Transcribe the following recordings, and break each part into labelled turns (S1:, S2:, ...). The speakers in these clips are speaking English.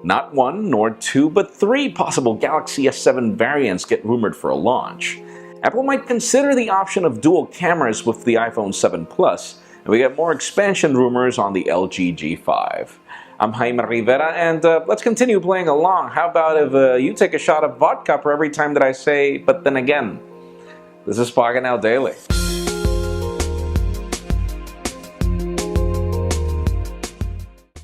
S1: Not one nor two, but three possible Galaxy S7 variants get rumored for a launch. Apple might consider the option of dual cameras with the iPhone 7 Plus, and we get more expansion rumors on the LG G5. I'm Jaime Rivera, and let's continue playing along. How about if you take a shot of vodka for every time that I say, but then again? This is Pocket Now Daily.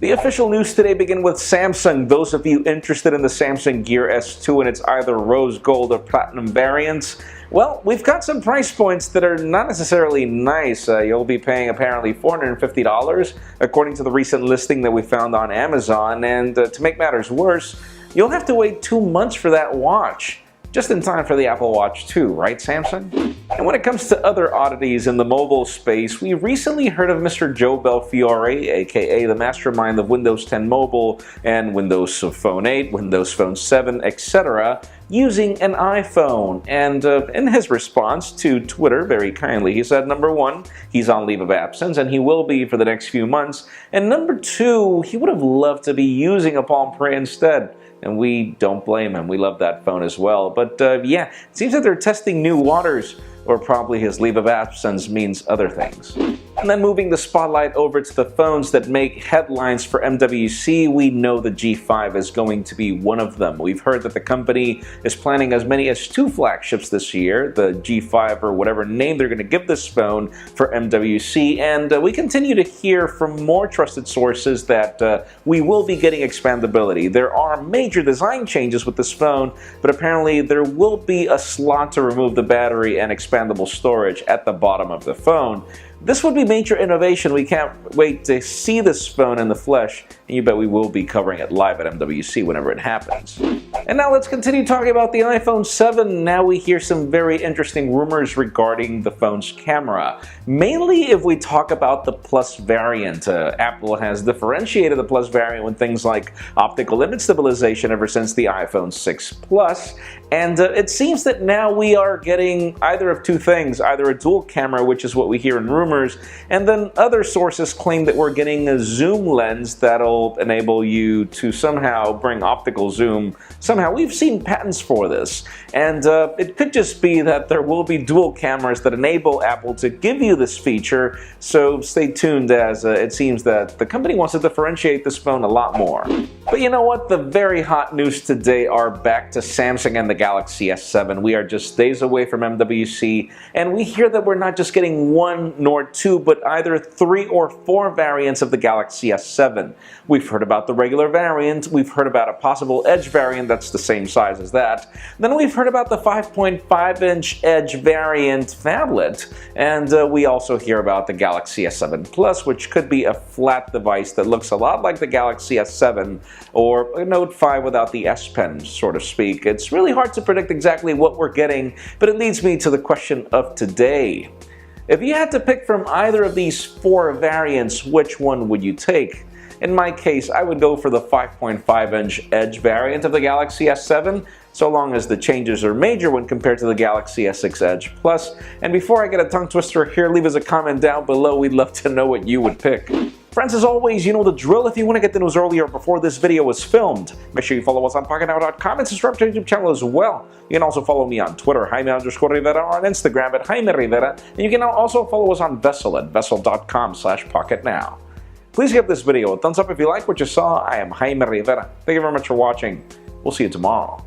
S1: The official news today begin with Samsung. Those of you interested in the Samsung Gear S2 and its either rose gold or platinum variants, well, we've got some price points that are not necessarily nice. You'll be paying apparently $450 according to the recent listing that we found on Amazon, and to make matters worse, you'll have to wait 2 months for that watch. Just in time for the Apple Watch 2, right, Samsung? And when it comes to other oddities in the mobile space, we recently heard of Mr. Joe Belfiore, aka the mastermind of Windows 10 Mobile and Windows Phone 8, Windows Phone 7, etc., using an iPhone. And in his response to Twitter, very kindly, he said, number one, he's on leave of absence, and he will be for the next few months. And number two, he would have loved to be using a Palm Pre instead. And we don't blame him. We love that phone as well. But yeah, it seems that they're testing new waters, or probably his leave of absence means other things. And then moving the spotlight over to the phones that make headlines for MWC, we know the G5 is going to be one of them. We've heard that the company is planning as many as 2 flagships this year, the G5 or whatever name they're going to give this phone for MWC, and we continue to hear from more trusted sources that we will be getting expandability. There are major design changes with this phone, but apparently there will be a slot to remove the battery and expandable storage at the bottom of the phone. This would be major innovation. We can't wait to see this phone in the flesh, and you bet we will be covering it live at MWC whenever it happens. And now let's continue talking about the iPhone 7. Now we hear some very interesting rumors regarding the phone's camera. Mainly if we talk about the Plus variant. Apple has differentiated the Plus variant with things like optical image stabilization ever since the iPhone 6 Plus. And it seems that now we are getting either of two things, either a dual camera, which is what we hear in rumors, and then other sources claim that we're getting a zoom lens that'll enable you to somehow bring optical zoom. Somehow, we've seen patents for this, and it could just be that there will be dual cameras that enable Apple to give you this feature, so stay tuned as it seems that the company wants to differentiate this phone a lot more. But you know what? The very hot news today are back to Samsung and the Galaxy S7. We are just days away from MWC, and we hear that we're not just getting 1 nor 2, but either 3 or 4 variants of the Galaxy S7. We've heard about the regular variant, we've heard about a possible Edge variant that's the same size as that, then we've heard about the 5.5-inch Edge variant phablet, and we also hear about the Galaxy S7 Plus, which could be a flat device that looks a lot like the Galaxy S7 or a Note 5 without the S Pen, so to speak. It's really hard to predict exactly what we're getting, but it leads me to the question of today. If you had to pick from either of these 4 variants, which one would you take? In my case, I would go for the 5.5-inch Edge variant of the Galaxy S7, so long as the changes are major when compared to the Galaxy S6 Edge Plus. And before I get a tongue twister here, leave us a comment down below. We'd love to know what you would pick. Friends, as always, you know the drill. If you want to get the news earlier before this video was filmed, make sure you follow us on PocketNow.com and subscribe to our YouTube channel as well. You can also follow me on Twitter, Jaime_Rivera, or on Instagram at Jaime Rivera. And you can now also follow us on Vessel at Vessel.com/PocketNow. Please give this video a thumbs up if you like what you saw. I am Jaime Rivera. Thank you very much for watching. We'll see you tomorrow.